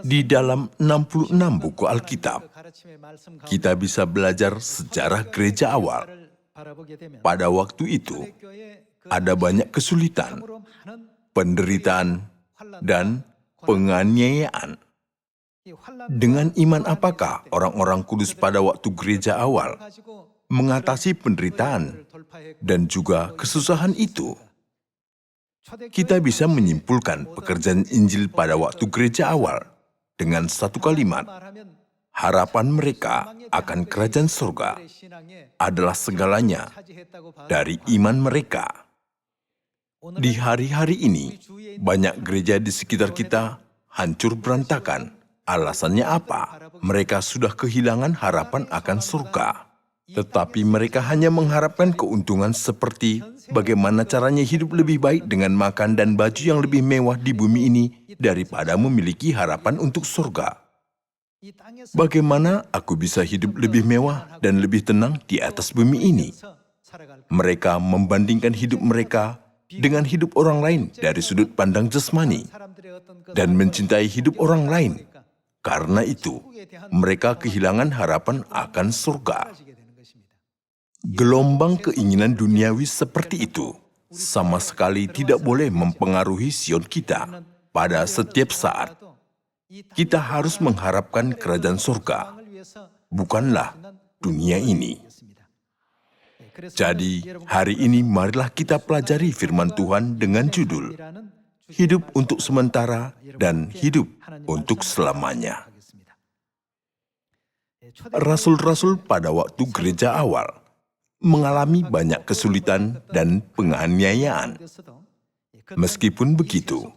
Di dalam 66 buku Alkitab, kita bisa belajar sejarah gereja awal. Pada waktu itu, ada banyak kesulitan, penderitaan, dan penganiayaan. Dengan iman apakah orang-orang kudus pada waktu gereja awal mengatasi penderitaan dan juga kesusahan itu? Kita bisa menyimpulkan pekerjaan Injil pada waktu gereja awal dengan satu kalimat: harapan mereka akan kerajaan surga adalah segalanya dari iman mereka. Di hari-hari ini, banyak gereja di sekitar kita hancur berantakan. Alasannya apa? Mereka sudah kehilangan harapan akan surga. Tetapi mereka hanya mengharapkan keuntungan seperti bagaimana caranya hidup lebih baik dengan makan dan baju yang lebih mewah di bumi ini daripada memiliki harapan untuk surga. Bagaimana aku bisa hidup lebih mewah dan lebih tenang di atas bumi ini? Mereka membandingkan hidup mereka dengan hidup orang lain dari sudut pandang jasmani dan mencintai hidup orang lain. Karena itu, mereka kehilangan harapan akan surga. Gelombang keinginan duniawi seperti itu sama sekali tidak boleh mempengaruhi sion kita. Pada setiap saat, kita harus mengharapkan kerajaan surga, bukanlah dunia ini. Jadi, hari ini marilah kita pelajari firman Tuhan dengan judul Hidup untuk Sementara dan Hidup untuk Selamanya. Rasul-rasul pada waktu gereja awal mengalami banyak kesulitan dan penganiayaan. Meskipun begitu,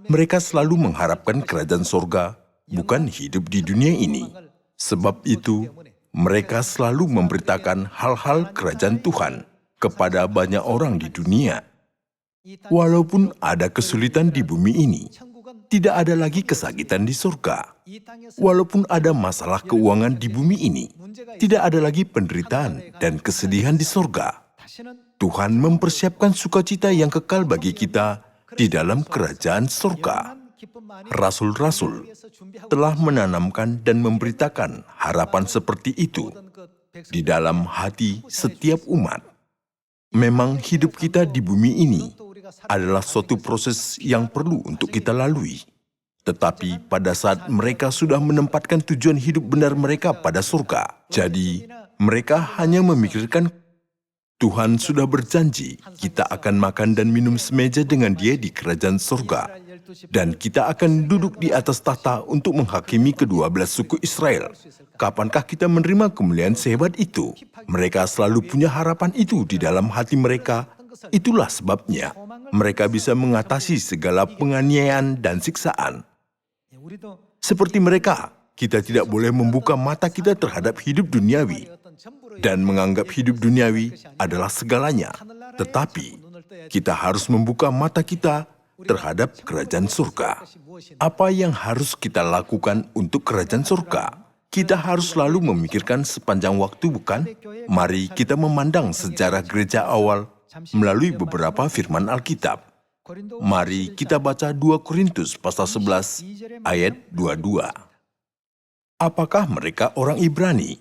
mereka selalu mengharapkan kerajaan surga, bukan hidup di dunia ini. Sebab itu, mereka selalu memberitakan hal-hal kerajaan Tuhan kepada banyak orang di dunia. Walaupun ada kesulitan di bumi ini, tidak ada lagi kesakitan di surga. Walaupun ada masalah keuangan di bumi ini, tidak ada lagi penderitaan dan kesedihan di surga. Tuhan mempersiapkan sukacita yang kekal bagi kita di dalam kerajaan surga. Rasul-rasul telah menanamkan dan memberitakan harapan seperti itu di dalam hati setiap umat. Memang hidup kita di bumi ini adalah suatu proses yang perlu untuk kita lalui. Tetapi pada saat mereka sudah menempatkan tujuan hidup benar mereka pada surga, jadi mereka hanya memikirkan Tuhan sudah berjanji kita akan makan dan minum semeja dengan Dia di kerajaan surga. Dan kita akan duduk di atas tahta untuk menghakimi ke-12 suku Israel. Kapankah kita menerima kemuliaan sehebat itu? Mereka selalu punya harapan itu di dalam hati mereka. Itulah sebabnya mereka bisa mengatasi segala penganiayaan dan siksaan. Seperti mereka, kita tidak boleh membuka mata kita terhadap hidup duniawi dan menganggap hidup duniawi adalah segalanya. Tetapi kita harus membuka mata kita terhadap kerajaan surga. Apa yang harus kita lakukan untuk kerajaan surga? Kita harus selalu memikirkan sepanjang waktu, bukan? Mari kita memandang sejarah gereja awal melalui beberapa firman Alkitab. Mari kita baca 2 Korintus pasal 11 ayat 22. Apakah mereka orang Ibrani?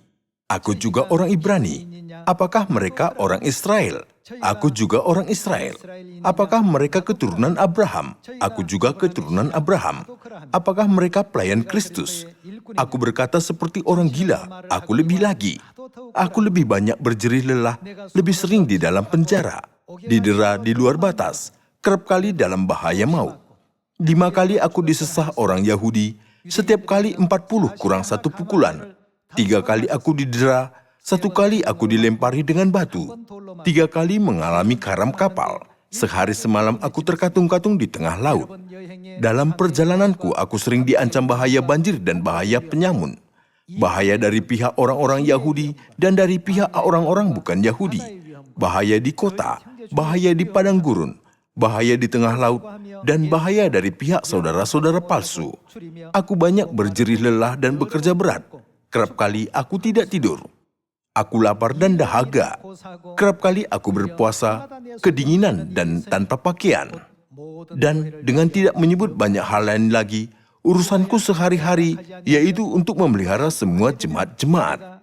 Aku juga orang Ibrani. Apakah mereka orang Israel? Aku juga orang Israel. Apakah mereka keturunan Abraham? Aku juga keturunan Abraham. Apakah mereka pelayan Kristus? Aku berkata seperti orang gila. Aku lebih lagi. Aku lebih banyak berjerih lelah, lebih sering di dalam penjara, didera di luar batas, kerap kali dalam bahaya maut. 5 kali aku disesah orang Yahudi, setiap kali 40 kurang 1 pukulan. 3 kali aku didera, 1 kali aku dilempari dengan batu. 3 kali mengalami karam kapal. Sehari semalam aku terkatung-katung di tengah laut. Dalam perjalananku aku sering diancam bahaya banjir dan bahaya penyamun. Bahaya dari pihak orang-orang Yahudi dan dari pihak orang-orang bukan Yahudi. Bahaya di kota, bahaya di padang gurun, bahaya di tengah laut, dan bahaya dari pihak saudara-saudara palsu. Aku banyak berjerih lelah dan bekerja berat. Kerap kali aku tidak tidur. Aku lapar dan dahaga. Kerap kali aku berpuasa, kedinginan dan tanpa pakaian. Dan dengan tidak menyebut banyak hal lain lagi, Urusanku sehari-hari yaitu untuk memelihara semua jemaat-jemaat.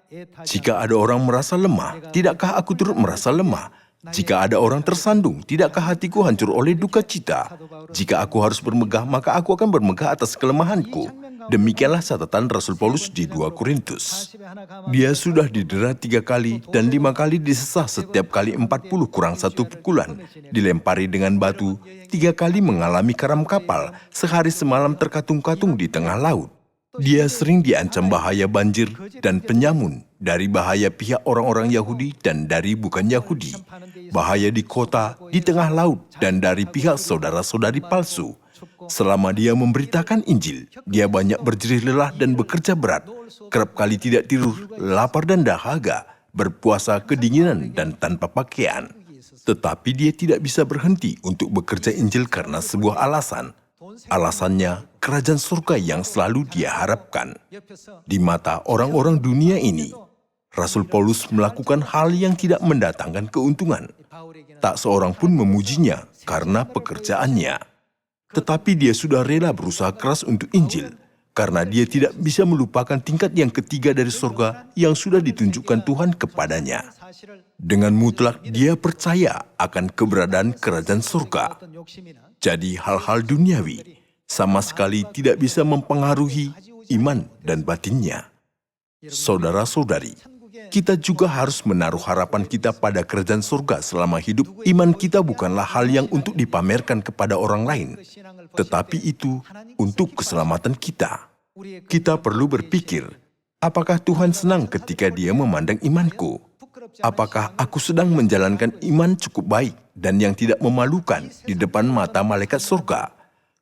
Jika ada orang merasa lemah, tidakkah aku turut merasa lemah? Jika ada orang tersandung, tidakkah hatiku hancur oleh duka cita? Jika aku harus bermegah, maka aku akan bermegah atas kelemahanku. Demikianlah catatan Rasul Paulus di 2 Korintus. Dia sudah didera 3 kali dan 5 kali disesah, setiap kali 40 kurang 1 pukulan. Dilempari dengan batu, 3 kali mengalami karam kapal, sehari semalam terkatung-katung di tengah laut. Dia sering diancam bahaya banjir dan penyamun, dari bahaya pihak orang-orang Yahudi dan dari bukan Yahudi, bahaya di kota, di tengah laut, dan dari pihak saudara-saudari palsu. Selama dia memberitakan Injil, dia banyak berjerih lelah dan bekerja berat, kerap kali tidak tidur, lapar dan dahaga, berpuasa kedinginan dan tanpa pakaian. Tetapi dia tidak bisa berhenti untuk bekerja Injil karena sebuah alasan. Alasannya, kerajaan surga yang selalu dia harapkan. Di mata orang-orang dunia ini, Rasul Paulus melakukan hal yang tidak mendatangkan keuntungan. Tak seorang pun memujinya karena pekerjaannya. Tetapi dia sudah rela berusaha keras untuk Injil, karena dia tidak bisa melupakan tingkat yang ketiga dari surga yang sudah ditunjukkan Tuhan kepadanya. Dengan mutlak dia percaya akan keberadaan kerajaan surga. Jadi hal-hal duniawi sama sekali tidak bisa mempengaruhi iman dan batinnya. Saudara-saudari, kita juga harus menaruh harapan kita pada kerajaan surga selama hidup. Iman kita bukanlah hal yang untuk dipamerkan kepada orang lain, tetapi itu untuk keselamatan kita. Kita perlu berpikir, apakah Tuhan senang ketika Dia memandang imanku? Apakah aku sedang menjalankan iman cukup baik dan yang tidak memalukan di depan mata malaikat surga?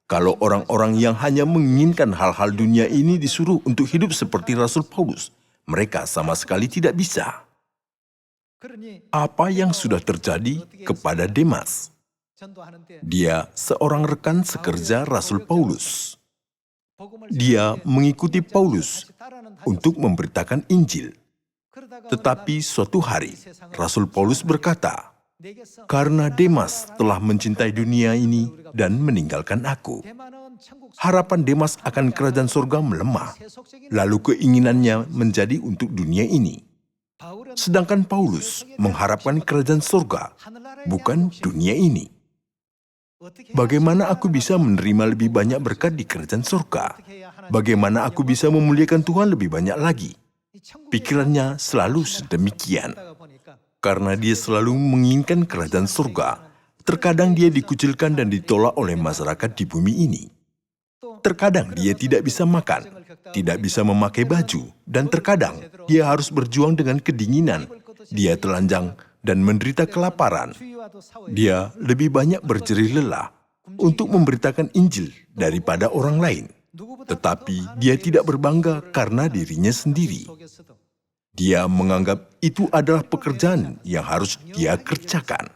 Kalau orang-orang yang hanya menginginkan hal-hal dunia ini disuruh untuk hidup seperti Rasul Paulus, mereka sama sekali tidak bisa. Apa yang sudah terjadi kepada Demas? Dia seorang rekan sekerja Rasul Paulus. Dia mengikuti Paulus untuk memberitakan Injil. Tetapi suatu hari, Rasul Paulus berkata, "Karena Demas telah mencintai dunia ini dan meninggalkan aku, harapan Demas akan kerajaan surga melemah, lalu keinginannya menjadi untuk dunia ini. Sedangkan Paulus mengharapkan kerajaan surga, bukan dunia ini. Bagaimana aku bisa menerima lebih banyak berkat di kerajaan surga? Bagaimana aku bisa memuliakan Tuhan lebih banyak lagi?" Pikirannya selalu sedemikian. Karena dia selalu menginginkan kerajaan surga, terkadang dia dikucilkan dan ditolak oleh masyarakat di bumi ini. Terkadang dia tidak bisa makan, tidak bisa memakai baju, dan terkadang dia harus berjuang dengan kedinginan. Dia telanjang dan menderita kelaparan. Dia lebih banyak berjerih lelah untuk memberitakan Injil daripada orang lain. Tetapi dia tidak berbangga karena dirinya sendiri. Dia menganggap itu adalah pekerjaan yang harus dia kerjakan.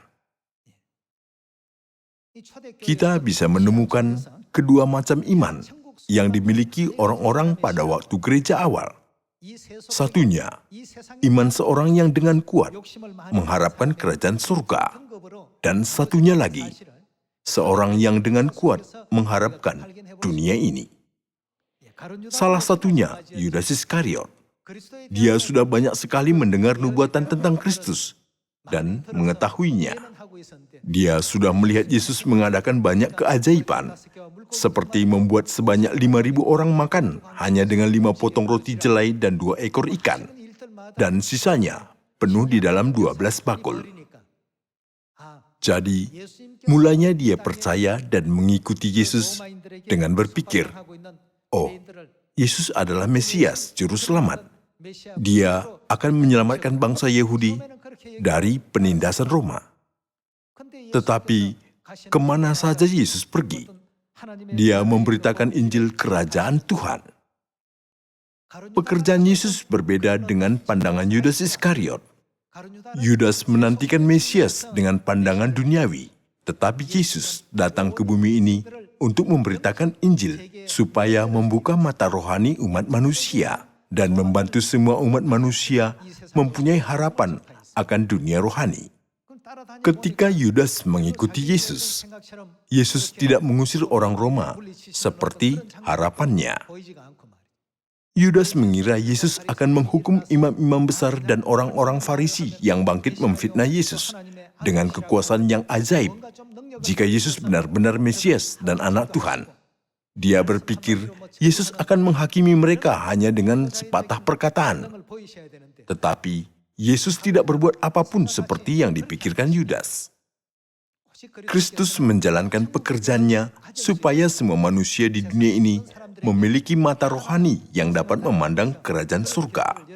Kita bisa menemukan kedua macam iman yang dimiliki orang-orang pada waktu gereja awal. Satunya, iman seorang yang dengan kuat mengharapkan kerajaan surga. Dan satunya lagi, seorang yang dengan kuat mengharapkan dunia ini. Salah satunya, Yudas Iskariot. Dia sudah banyak sekali mendengar nubuatan tentang Kristus dan mengetahuinya. Dia sudah melihat Yesus mengadakan banyak keajaiban, seperti membuat sebanyak 5.000 orang makan hanya dengan 5 potong roti jelai dan 2 ekor ikan, dan sisanya penuh di dalam 12 bakul. Jadi, mulanya dia percaya dan mengikuti Yesus dengan berpikir, "Oh, Yesus adalah Mesias, Juru Selamat. Dia akan menyelamatkan bangsa Yahudi dari penindasan Roma." Tetapi, kemana saja Yesus pergi, dia memberitakan Injil Kerajaan Tuhan. Pekerjaan Yesus berbeda dengan pandangan Yudas Iskariot. Yudas menantikan Mesias dengan pandangan duniawi, tetapi Yesus datang ke bumi ini untuk memberitakan Injil supaya membuka mata rohani umat manusia dan membantu semua umat manusia mempunyai harapan akan dunia rohani. Ketika Yudas mengikuti Yesus, Yesus tidak mengusir orang Roma seperti harapannya. Yudas mengira Yesus akan menghukum imam-imam besar dan orang-orang Farisi yang bangkit memfitnah Yesus dengan kekuasaan yang ajaib jika Yesus benar-benar Mesias dan anak Tuhan. Dia berpikir Yesus akan menghakimi mereka hanya dengan sepatah perkataan. Tetapi Yesus tidak berbuat apapun seperti yang dipikirkan Yudas. Kristus menjalankan pekerjaannya supaya semua manusia di dunia ini memiliki mata rohani yang dapat memandang kerajaan surga.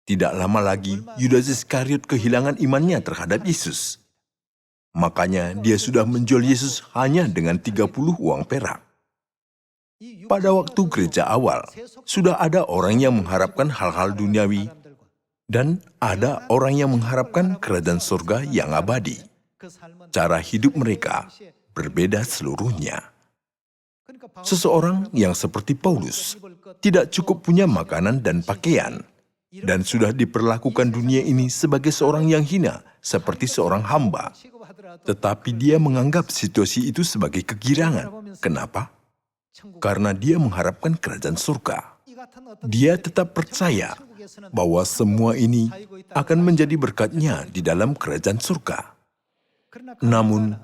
Tidak lama lagi, Yudas Iskariot kehilangan imannya terhadap Yesus. Makanya dia sudah menjual Yesus hanya dengan 30 uang perak. Pada waktu gereja awal, sudah ada orang yang mengharapkan hal-hal duniawi, dan ada orang yang mengharapkan kerajaan surga yang abadi. Cara hidup mereka berbeda seluruhnya. Seseorang yang seperti Paulus tidak cukup punya makanan dan pakaian, dan sudah diperlakukan dunia ini sebagai seorang yang hina, seperti seorang hamba. Tetapi dia menganggap situasi itu sebagai kegirangan. Kenapa? Karena dia mengharapkan kerajaan surga. Dia tetap percaya bahwa semua ini akan menjadi berkat-Nya di dalam kerajaan surga. Namun,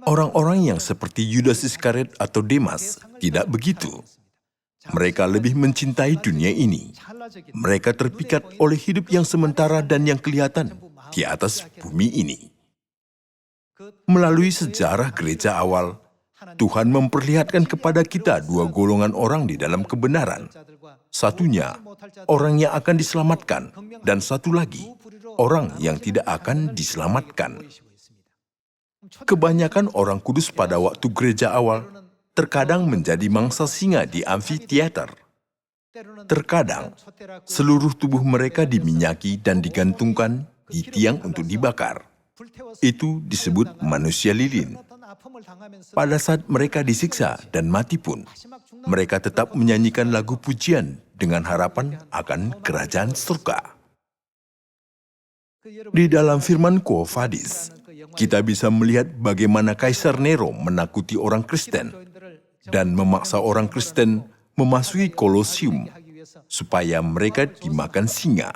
orang-orang yang seperti Yudas Iskariot atau Demas tidak begitu. Mereka lebih mencintai dunia ini. Mereka terpikat oleh hidup yang sementara dan yang kelihatan di atas bumi ini. Melalui sejarah gereja awal, Tuhan memperlihatkan kepada kita dua golongan orang di dalam kebenaran. Satunya, orang yang akan diselamatkan, dan satu lagi, orang yang tidak akan diselamatkan. Kebanyakan orang kudus pada waktu gereja awal terkadang menjadi mangsa singa di amfiteater. Terkadang, seluruh tubuh mereka diminyaki dan digantungkan di tiang untuk dibakar. Itu disebut manusia lilin. Pada saat mereka disiksa dan mati pun, mereka tetap menyanyikan lagu pujian dengan harapan akan kerajaan surga. Di dalam firman Quo Vadis, kita bisa melihat bagaimana Kaisar Nero menakuti orang Kristen dan memaksa orang Kristen memasuki Kolosium supaya mereka dimakan singa.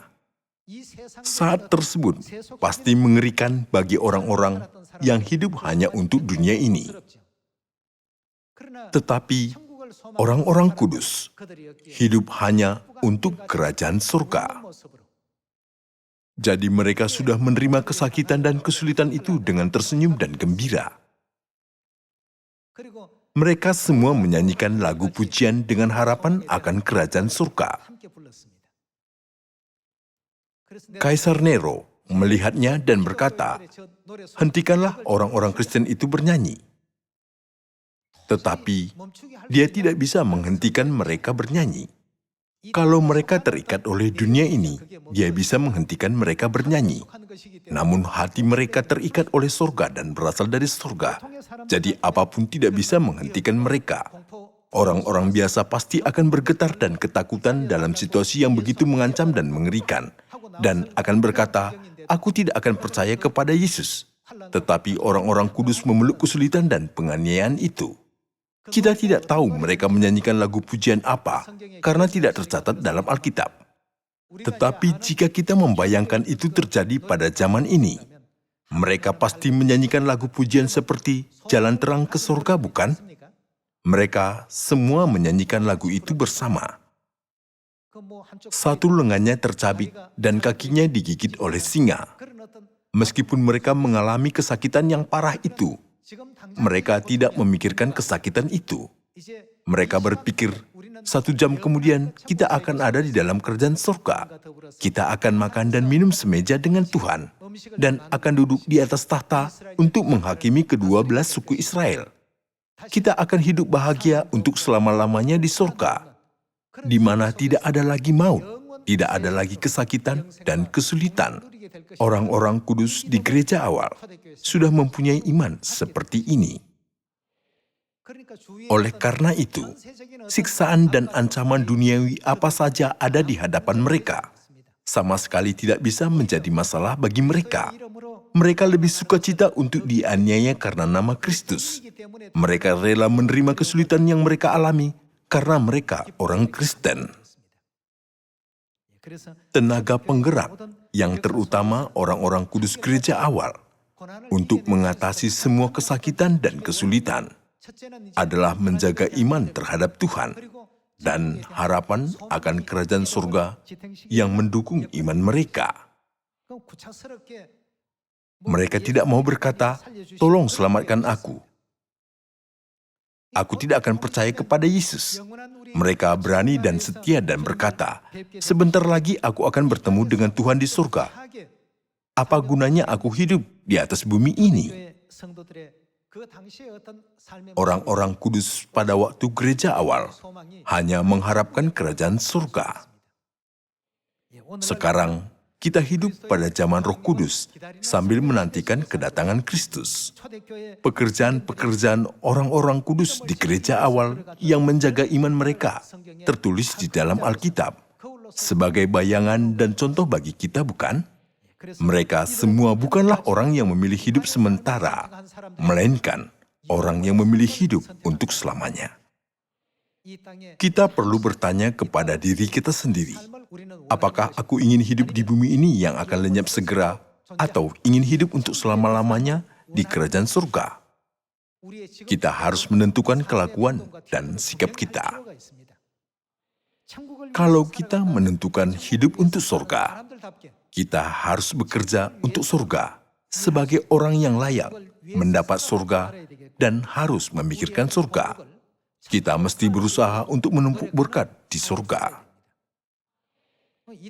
Saat tersebut pasti mengerikan bagi orang-orang yang hidup hanya untuk dunia ini. Tetapi orang-orang kudus hidup hanya untuk kerajaan surga. Jadi mereka sudah menerima kesakitan dan kesulitan itu dengan tersenyum dan gembira. Mereka semua menyanyikan lagu pujian dengan harapan akan kerajaan surga. Kaisar Nero melihatnya dan berkata, "Hentikanlah orang-orang Kristen itu bernyanyi." Tetapi dia tidak bisa menghentikan mereka bernyanyi. Kalau mereka terikat oleh dunia ini, dia bisa menghentikan mereka bernyanyi. Namun hati mereka terikat oleh surga dan berasal dari surga. Jadi apapun tidak bisa menghentikan mereka. Orang-orang biasa pasti akan bergetar dan ketakutan dalam situasi yang begitu mengancam dan mengerikan. Dan akan berkata, "Aku tidak akan percaya kepada Yesus." Tetapi orang-orang kudus memeluk kesulitan dan penganiayaan itu. Kita tidak tahu mereka menyanyikan lagu pujian apa, karena tidak tercatat dalam Alkitab. Tetapi jika kita membayangkan itu terjadi pada zaman ini, mereka pasti menyanyikan lagu pujian seperti Jalan Terang ke Surga, bukan? Mereka semua menyanyikan lagu itu bersama. Satu lengannya tercabik dan kakinya digigit oleh singa. Meskipun mereka mengalami kesakitan yang parah itu, mereka tidak memikirkan kesakitan itu. Mereka berpikir, 1 jam kemudian kita akan ada di dalam kerajaan surga. Kita akan makan dan minum semeja dengan Tuhan, dan akan duduk di atas tahta untuk menghakimi ke-12 suku Israel. Kita akan hidup bahagia untuk selama-lamanya di surga, di mana tidak ada lagi maut, tidak ada lagi kesakitan dan kesulitan. Orang-orang kudus di gereja awal sudah mempunyai iman seperti ini. Oleh karena itu, siksaan dan ancaman duniawi apa saja ada di hadapan mereka. sama sekali tidak bisa menjadi masalah bagi mereka. Mereka lebih sukacita untuk dianiaya karena nama Kristus. Mereka rela menerima kesulitan yang mereka alami karena mereka orang Kristen. Tenaga penggerak yang terutama orang-orang kudus gereja awal untuk mengatasi semua kesakitan dan kesulitan adalah menjaga iman terhadap Tuhan dan harapan akan kerajaan surga yang mendukung iman mereka. Mereka tidak mau berkata, "Tolong selamatkan aku. Aku tidak akan percaya kepada Yesus." Mereka berani dan setia dan berkata, "Sebentar lagi aku akan bertemu dengan Tuhan di surga. Apa gunanya aku hidup di atas bumi ini?" Orang-orang kudus pada waktu gereja awal hanya mengharapkan kerajaan surga. Sekarang, kita hidup pada zaman Roh Kudus sambil menantikan kedatangan Kristus. Pekerjaan-pekerjaan orang-orang kudus di gereja awal yang menjaga iman mereka tertulis di dalam Alkitab sebagai bayangan dan contoh bagi kita, bukan? Mereka semua bukanlah orang yang memilih hidup sementara, melainkan orang yang memilih hidup untuk selamanya. Kita perlu bertanya kepada diri kita sendiri, apakah aku ingin hidup di bumi ini yang akan lenyap segera, atau ingin hidup untuk selama-lamanya di kerajaan surga? Kita harus menentukan kelakuan dan sikap kita. Kalau kita menentukan hidup untuk surga, kita harus bekerja untuk surga sebagai orang yang layak mendapat surga dan harus memikirkan surga. Kita mesti berusaha untuk menumpuk berkat di surga.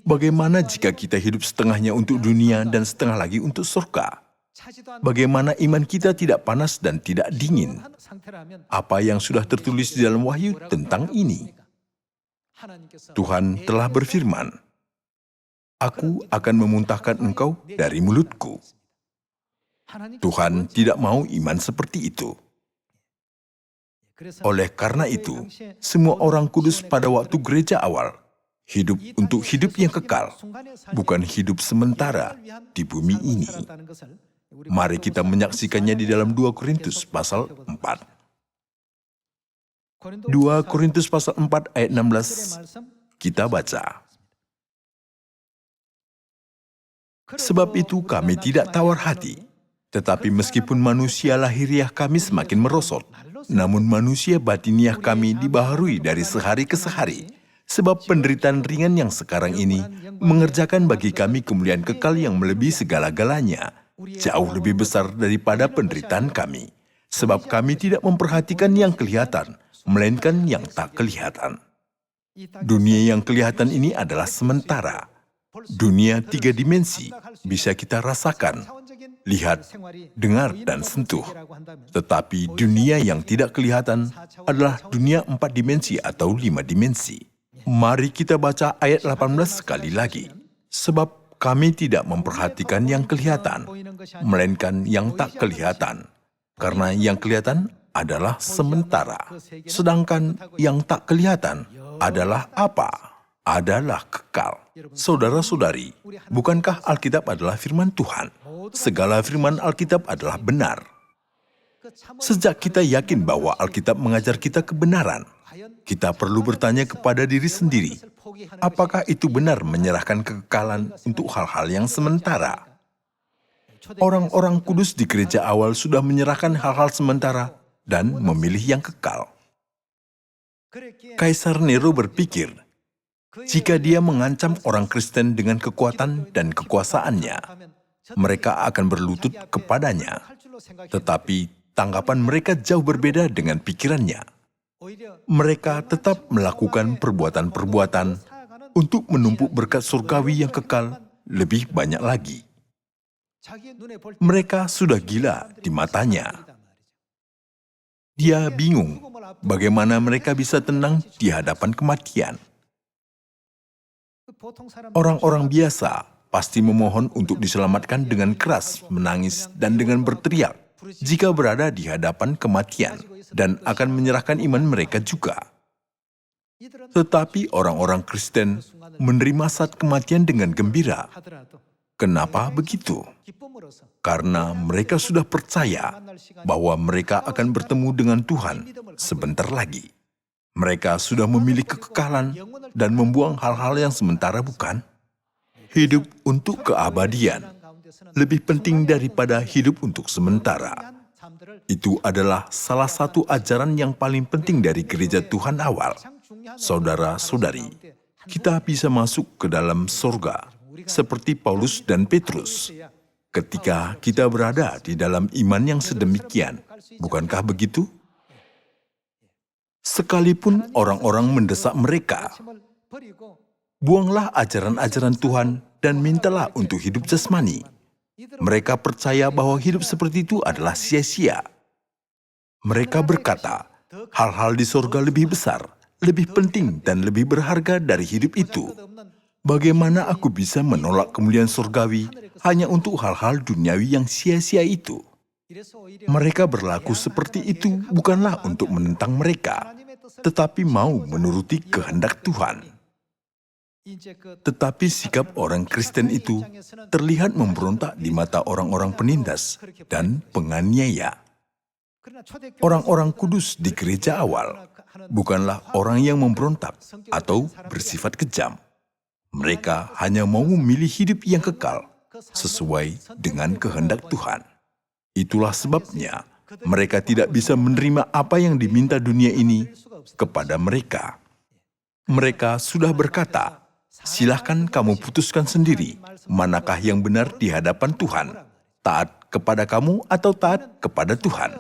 Bagaimana jika kita hidup setengahnya untuk dunia dan setengah lagi untuk surga? Bagaimana iman kita tidak panas dan tidak dingin? Apa yang sudah tertulis di dalam Wahyu tentang ini? Tuhan telah berfirman, "Aku akan memuntahkan engkau dari mulutku." Tuhan tidak mau iman seperti itu. Oleh karena itu, semua orang kudus pada waktu gereja awal hidup untuk hidup yang kekal, bukan hidup sementara di bumi ini. Mari kita menyaksikannya di dalam 2 Korintus pasal 4. 2 Korintus pasal 4 ayat 16, kita baca. "Sebab itu kami tidak tawar hati, tetapi meskipun manusia lahiriah kami semakin merosot, namun manusia batiniah kami dibaharui dari sehari ke sehari, sebab penderitaan ringan yang sekarang ini mengerjakan bagi kami kemuliaan kekal yang melebihi segala-galanya, jauh lebih besar daripada penderitaan kami, sebab kami tidak memperhatikan yang kelihatan, melainkan yang tak kelihatan." Dunia yang kelihatan ini adalah sementara. Dunia 3 dimensi bisa kita rasakan, lihat, dengar, dan sentuh. Tetapi dunia yang tidak kelihatan adalah dunia 4 dimensi atau 5 dimensi. Mari kita baca ayat 18 sekali lagi. "Sebab kami tidak memperhatikan yang kelihatan, melainkan yang tak kelihatan. Karena yang kelihatan adalah sementara, sedangkan yang tak kelihatan adalah apa? Adalah kekal." Saudara-saudari, bukankah Alkitab adalah firman Tuhan? Segala firman Alkitab adalah benar. Sejak kita yakin bahwa Alkitab mengajar kita kebenaran, kita perlu bertanya kepada diri sendiri, apakah itu benar menyerahkan kekekalan untuk hal-hal yang sementara? Orang-orang kudus di gereja awal sudah menyerahkan hal-hal sementara dan memilih yang kekal. Kaisar Nero berpikir, jika dia mengancam orang Kristen dengan kekuatan dan kekuasaannya, mereka akan berlutut kepadanya. Tetapi tanggapan mereka jauh berbeda dengan pikirannya. Mereka tetap melakukan perbuatan-perbuatan untuk menumpuk berkat surgawi yang kekal lebih banyak lagi. Mereka sudah gila di matanya. Dia bingung bagaimana mereka bisa tenang di hadapan kematian. Orang-orang biasa pasti memohon untuk diselamatkan dengan keras, menangis, dan dengan berteriak jika berada di hadapan kematian, dan akan menyerahkan iman mereka juga. Tetapi orang-orang Kristen menerima saat kematian dengan gembira. Kenapa begitu? Karena mereka sudah percaya bahwa mereka akan bertemu dengan Tuhan sebentar lagi. Mereka sudah memilih kekekalan dan membuang hal-hal yang sementara, bukan? Hidup untuk keabadian lebih penting daripada hidup untuk sementara. Itu adalah salah satu ajaran yang paling penting dari gereja Tuhan awal. Saudara-saudari, kita bisa masuk ke dalam surga seperti Paulus dan Petrus ketika kita berada di dalam iman yang sedemikian. Bukankah begitu? Sekalipun orang-orang mendesak mereka, buanglah ajaran-ajaran Tuhan dan mintalah untuk hidup jasmani. Mereka percaya bahwa hidup seperti itu adalah sia-sia. Mereka berkata, hal-hal di surga lebih besar, lebih penting dan lebih berharga dari hidup itu. Bagaimana aku bisa menolak kemuliaan surgawi hanya untuk hal-hal duniawi yang sia-sia itu? Mereka berlaku seperti itu bukanlah untuk menentang mereka, tetapi mau menuruti kehendak Tuhan. Tetapi sikap orang Kristen itu terlihat memberontak di mata orang-orang penindas dan penganiaya. Orang-orang kudus di gereja awal bukanlah orang yang memberontak atau bersifat kejam. Mereka hanya mau memilih hidup yang kekal sesuai dengan kehendak Tuhan. Itulah sebabnya mereka tidak bisa menerima apa yang diminta dunia ini kepada mereka. Mereka sudah berkata, "Silahkan kamu putuskan sendiri, manakah yang benar di hadapan Tuhan, taat kepada kamu atau taat kepada Tuhan.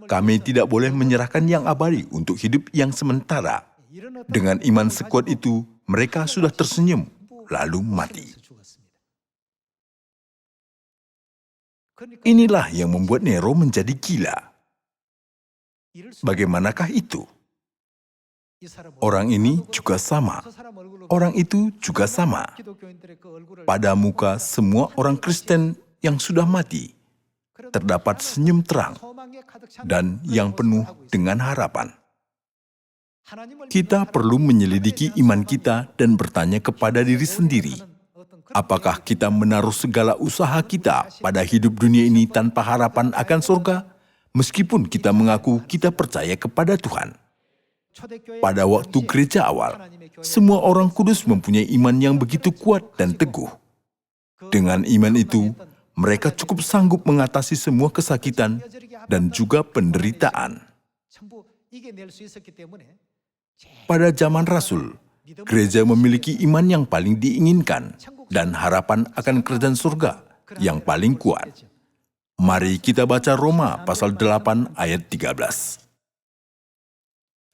Kami tidak boleh menyerahkan yang abadi untuk hidup yang sementara." Dengan iman sekuat itu, mereka sudah tersenyum, lalu mati. Inilah yang membuat Nero menjadi gila. Bagaimanakah itu? Orang ini juga sama. Orang itu juga sama. Pada muka semua orang Kristen yang sudah mati, terdapat senyum terang dan yang penuh dengan harapan. Kita perlu menyelidiki iman kita dan bertanya kepada diri sendiri, apakah kita menaruh segala usaha kita pada hidup dunia ini tanpa harapan akan surga, meskipun kita mengaku kita percaya kepada Tuhan? Pada waktu gereja awal, semua orang kudus mempunyai iman yang begitu kuat dan teguh. Dengan iman itu, mereka cukup sanggup mengatasi semua kesakitan dan juga penderitaan. Pada zaman Rasul, gereja memiliki iman yang paling diinginkan dan harapan akan kerajaan surga yang paling kuat. Mari kita baca Roma pasal 8 ayat 13.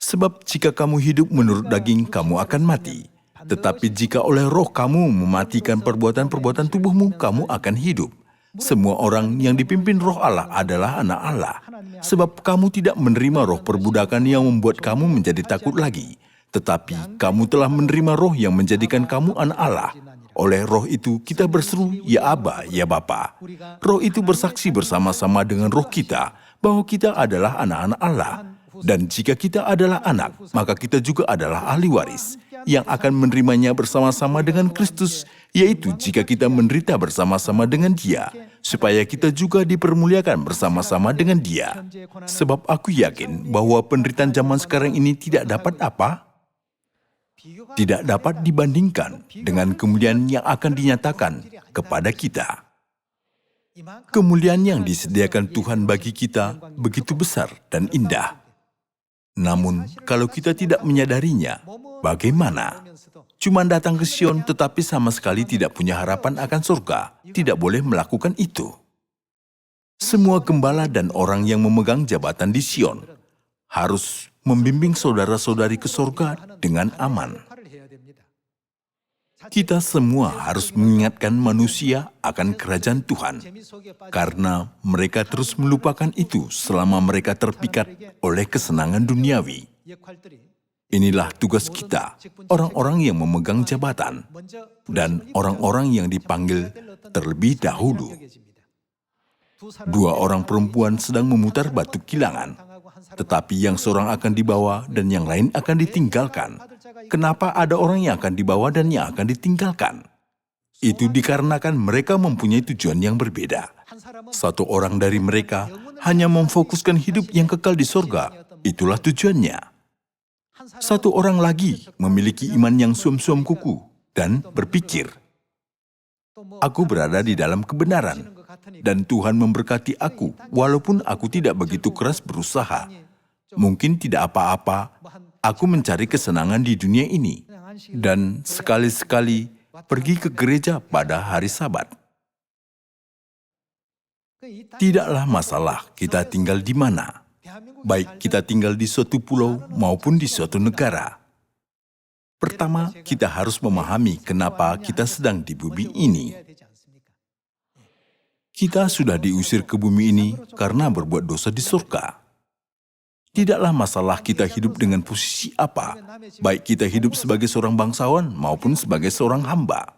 Sebab jika kamu hidup menurut daging, kamu akan mati. Tetapi jika oleh roh kamu mematikan perbuatan-perbuatan tubuhmu, kamu akan hidup. Semua orang yang dipimpin roh Allah adalah anak Allah. Sebab kamu tidak menerima roh perbudakan yang membuat kamu menjadi takut lagi. Tetapi kamu telah menerima roh yang menjadikan kamu anak Allah. Oleh roh itu kita berseru, ya Aba, ya Bapa. Roh itu bersaksi bersama-sama dengan roh kita bahwa kita adalah anak-anak Allah. Dan jika kita adalah anak, maka kita juga adalah ahli waris yang akan menerimanya bersama-sama dengan Kristus, yaitu jika kita menderita bersama-sama dengan Dia, supaya kita juga dipermuliakan bersama-sama dengan Dia. Sebab aku yakin bahwa penderitaan zaman sekarang ini tidak dapat apa? Tidak dapat dibandingkan dengan kemuliaan yang akan dinyatakan kepada kita. Kemuliaan yang disediakan Tuhan bagi kita begitu besar dan indah. Namun, kalau kita tidak menyadarinya, bagaimana? Cuma datang ke Sion tetapi sama sekali tidak punya harapan akan surga, tidak boleh melakukan itu. Semua gembala dan orang yang memegang jabatan di Sion harus membimbing saudara-saudari ke surga dengan aman. Kita semua harus mengingatkan manusia akan kerajaan Tuhan, karena mereka terus melupakan itu selama mereka terpikat oleh kesenangan duniawi. Inilah tugas kita, orang-orang yang memegang jabatan, dan orang-orang yang dipanggil terlebih dahulu. Dua orang perempuan sedang memutar batu kilangan, tetapi yang seorang akan dibawa dan yang lain akan ditinggalkan. Kenapa ada orang yang akan dibawa dan yang akan ditinggalkan? Itu dikarenakan mereka mempunyai tujuan yang berbeda. Satu orang dari mereka hanya memfokuskan hidup yang kekal di sorga. Itulah tujuannya. Satu orang lagi memiliki iman yang suam-suam kuku dan berpikir, aku berada di dalam kebenaran, dan Tuhan memberkati aku walaupun aku tidak begitu keras berusaha. Mungkin tidak apa-apa, aku mencari kesenangan di dunia ini, dan sekali-sekali pergi ke gereja pada hari Sabat. Tidaklah masalah kita tinggal di mana, baik kita tinggal di suatu pulau maupun di suatu negara. Pertama, kita harus memahami kenapa kita sedang di bumi ini. Kita sudah diusir ke bumi ini karena berbuat dosa di surga. Tidaklah masalah kita hidup dengan posisi apa, baik kita hidup sebagai seorang bangsawan maupun sebagai seorang hamba.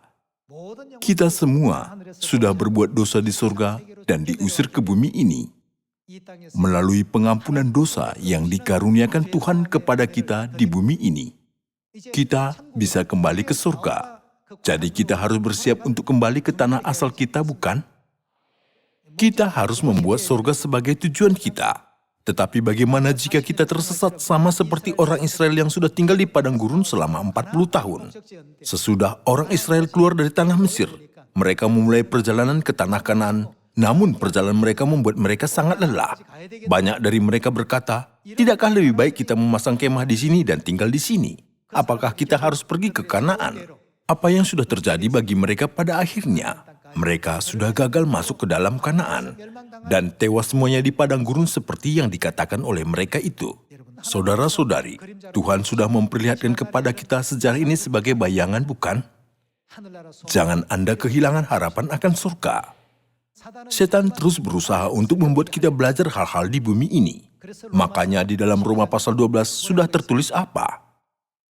Kita semua sudah berbuat dosa di surga dan diusir ke bumi ini. Melalui pengampunan dosa yang dikaruniakan Tuhan kepada kita di bumi ini, kita bisa kembali ke surga. Jadi kita harus bersiap untuk kembali ke tanah asal kita, bukan? Kita harus membuat surga sebagai tujuan kita. Tetapi bagaimana jika kita tersesat sama seperti orang Israel yang sudah tinggal di padang gurun selama 40 tahun? Sesudah orang Israel keluar dari tanah Mesir, mereka memulai perjalanan ke tanah Kanaan, namun perjalanan mereka membuat mereka sangat lelah. Banyak dari mereka berkata, tidakkah lebih baik kita memasang kemah di sini dan tinggal di sini? Apakah kita harus pergi ke Kanaan? Apa yang sudah terjadi bagi mereka pada akhirnya? Mereka sudah gagal masuk ke dalam Kanaan dan tewas semuanya di padang gurun seperti yang dikatakan oleh mereka itu. Saudara-saudari, Tuhan sudah memperlihatkan kepada kita sejarah ini sebagai bayangan, bukan? Jangan Anda kehilangan harapan akan surga. Setan terus berusaha untuk membuat kita belajar hal-hal di bumi ini. Makanya di dalam Roma pasal 12 sudah tertulis apa?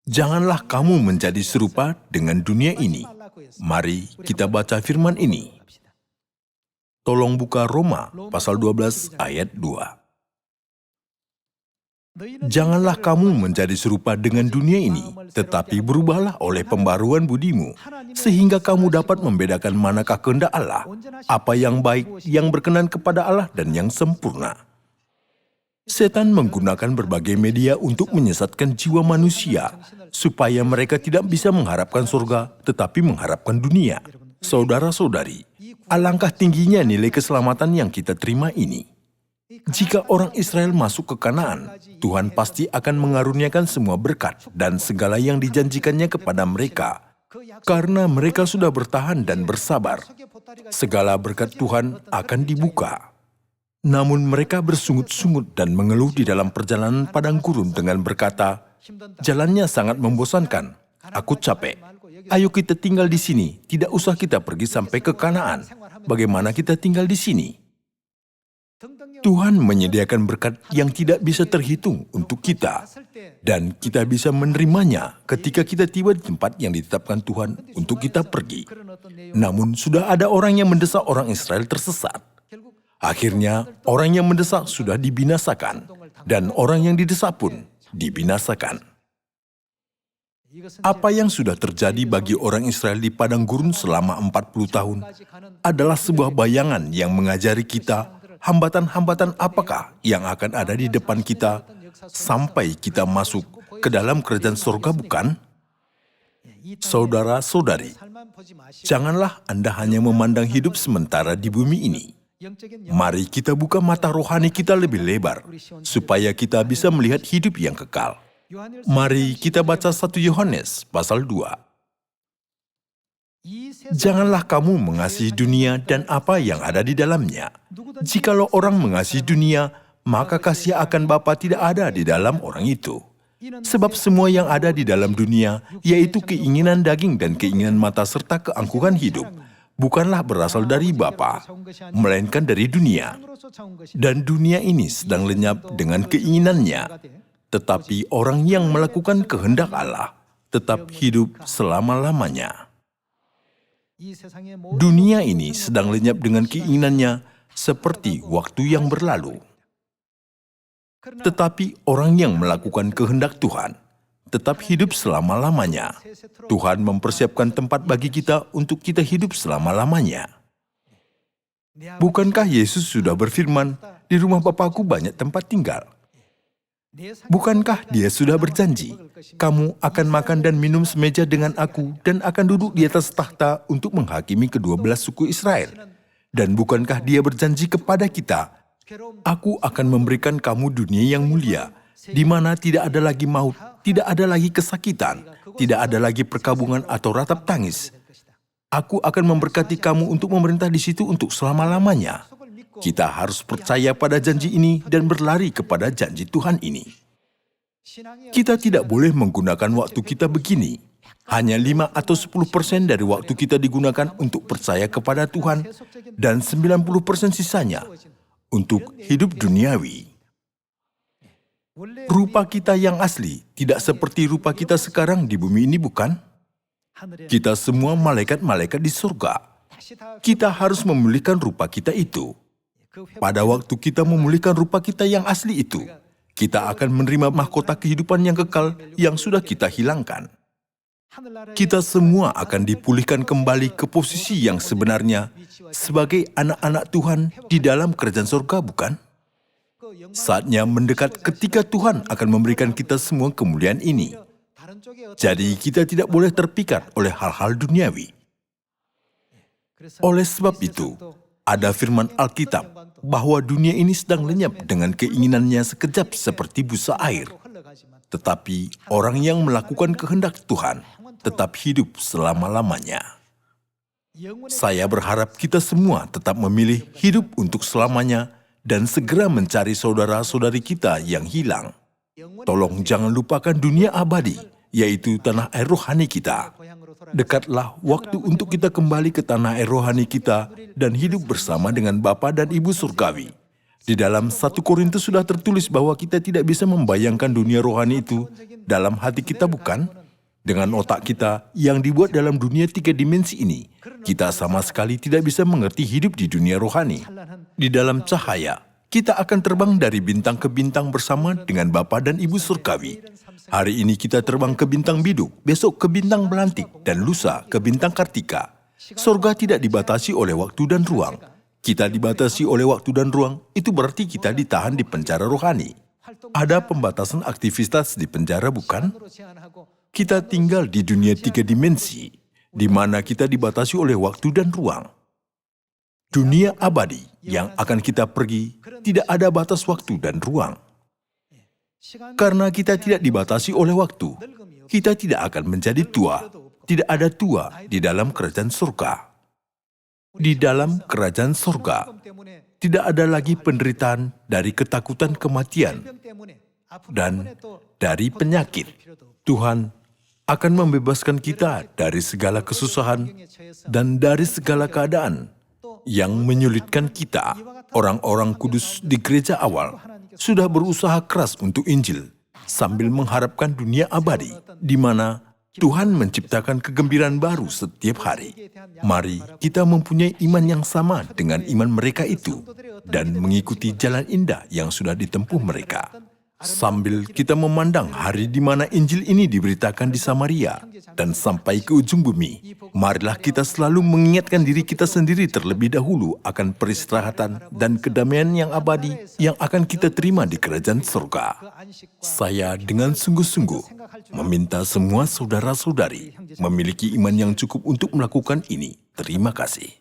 Janganlah kamu menjadi serupa dengan dunia ini. Mari kita baca firman ini. Tolong buka Roma pasal 12 ayat 2. Janganlah kamu menjadi serupa dengan dunia ini, tetapi berubahlah oleh pembaruan budimu, sehingga kamu dapat membedakan manakah kehendak Allah, apa yang baik, yang berkenan kepada Allah, dan yang sempurna. Setan menggunakan berbagai media untuk menyesatkan jiwa manusia, supaya mereka tidak bisa mengharapkan surga, tetapi mengharapkan dunia. Saudara-saudari, alangkah tingginya nilai keselamatan yang kita terima ini. Jika orang Israel masuk ke Kanaan, Tuhan pasti akan mengaruniakan semua berkat dan segala yang dijanjikannya kepada mereka. Karena mereka sudah bertahan dan bersabar, segala berkat Tuhan akan dibuka. Namun mereka bersungut-sungut dan mengeluh di dalam perjalanan padang gurun dengan berkata, jalannya sangat membosankan, aku capek. Ayo kita tinggal di sini, tidak usah kita pergi sampai ke Kanaan. Bagaimana kita tinggal di sini? Tuhan menyediakan berkat yang tidak bisa terhitung untuk kita, dan kita bisa menerimanya ketika kita tiba di tempat yang ditetapkan Tuhan untuk kita pergi. Namun sudah ada orang yang mendesak orang Israel tersesat. Akhirnya orang yang mendesak sudah dibinasakan, dan orang yang didesak pun dibinasakan. Apa yang sudah terjadi bagi orang Israel di padang gurun selama 40 tahun adalah sebuah bayangan yang mengajari kita hambatan-hambatan apakah yang akan ada di depan kita sampai kita masuk ke dalam kerajaan surga, bukan? Saudara-saudari, janganlah Anda hanya memandang hidup sementara di bumi ini. Mari kita buka mata rohani kita lebih lebar, supaya kita bisa melihat hidup yang kekal. Mari kita baca 1 Yohanes pasal 2. Janganlah kamu mengasihi dunia dan apa yang ada di dalamnya. Jikalau orang mengasihi dunia, maka kasih akan Bapa tidak ada di dalam orang itu. Sebab semua yang ada di dalam dunia, yaitu keinginan daging dan keinginan mata serta keangkuhan hidup, bukanlah berasal dari Bapa, melainkan dari dunia. Dan dunia ini sedang lenyap dengan keinginannya. Tetapi orang yang melakukan kehendak Allah tetap hidup selama-lamanya. Dunia ini sedang lenyap dengan keinginannya seperti waktu yang berlalu. Tetapi orang yang melakukan kehendak Tuhan tetap hidup selama-lamanya. Tuhan mempersiapkan tempat bagi kita untuk kita hidup selama-lamanya. Bukankah Yesus sudah berfirman, "Di rumah Bapakku banyak tempat tinggal"? Bukankah Dia sudah berjanji, "Kamu akan makan dan minum semeja dengan aku dan akan duduk di atas tahta untuk menghakimi ke-12 suku Israel"? Dan bukankah Dia berjanji kepada kita, "Aku akan memberikan kamu dunia yang mulia, di mana tidak ada lagi maut, tidak ada lagi kesakitan, tidak ada lagi perkabungan atau ratap tangis. Aku akan memberkati kamu untuk memerintah di situ untuk selama-lamanya"? Kita harus percaya pada janji ini dan berlari kepada janji Tuhan ini. Kita tidak boleh menggunakan waktu kita begini. Hanya 5 atau 10% dari waktu kita digunakan untuk percaya kepada Tuhan dan 90% sisanya untuk hidup duniawi. Rupa kita yang asli tidak seperti rupa kita sekarang di bumi ini, bukan? Kita semua malaikat-malaikat di surga. Kita harus memulihkan rupa kita itu. Pada waktu kita memulihkan rupa kita yang asli itu, kita akan menerima mahkota kehidupan yang kekal yang sudah kita hilangkan. Kita semua akan dipulihkan kembali ke posisi yang sebenarnya sebagai anak-anak Tuhan di dalam kerajaan surga, bukan? Saatnya mendekat ketika Tuhan akan memberikan kita semua kemuliaan ini. Jadi kita tidak boleh terpikat oleh hal-hal duniawi. Oleh sebab itu, ada firman Alkitab bahwa dunia ini sedang lenyap dengan keinginannya sekejap seperti busa air. Tetapi orang yang melakukan kehendak Tuhan tetap hidup selama-lamanya. Saya berharap kita semua tetap memilih hidup untuk selamanya dan segera mencari saudara-saudari kita yang hilang. Tolong jangan lupakan dunia abadi, yaitu tanah air rohani kita. Dekatlah waktu untuk kita kembali ke tanah air rohani kita dan hidup bersama dengan Bapa dan Ibu surgawi. Di dalam 1 Korintus sudah tertulis bahwa kita tidak bisa membayangkan dunia rohani itu dalam hati kita, bukan? Dengan otak kita yang dibuat dalam dunia 3 dimensi ini, kita sama sekali tidak bisa mengerti hidup di dunia rohani. Di dalam cahaya, kita akan terbang dari bintang ke bintang bersama dengan Bapa dan Ibu surgawi. Hari ini kita terbang ke bintang biduk, besok ke bintang belantik, dan lusa ke bintang kartika. Surga tidak dibatasi oleh waktu dan ruang. Kita dibatasi oleh waktu dan ruang, itu berarti kita ditahan di penjara rohani. Ada pembatasan aktivitas di penjara, bukan? Kita tinggal di dunia 3 dimensi, di mana kita dibatasi oleh waktu dan ruang. Dunia abadi yang akan kita pergi, tidak ada batas waktu dan ruang. Karena kita tidak dibatasi oleh waktu, kita tidak akan menjadi tua. Tidak ada tua di dalam kerajaan surga. Di dalam kerajaan surga, tidak ada lagi penderitaan dari ketakutan kematian dan dari penyakit. Tuhan akan membebaskan kita dari segala kesusahan dan dari segala keadaan yang menyulitkan kita. Orang-orang kudus di gereja awal sudah berusaha keras untuk Injil sambil mengharapkan dunia abadi di mana Tuhan menciptakan kegembiraan baru setiap hari. Mari kita mempunyai iman yang sama dengan iman mereka itu dan mengikuti jalan indah yang sudah ditempuh mereka. Sambil kita memandang hari di mana Injil ini diberitakan di Samaria dan sampai ke ujung bumi, marilah kita selalu mengingatkan diri kita sendiri terlebih dahulu akan peristirahatan dan kedamaian yang abadi yang akan kita terima di kerajaan surga. Saya dengan sungguh-sungguh meminta semua saudara-saudari memiliki iman yang cukup untuk melakukan ini. Terima kasih.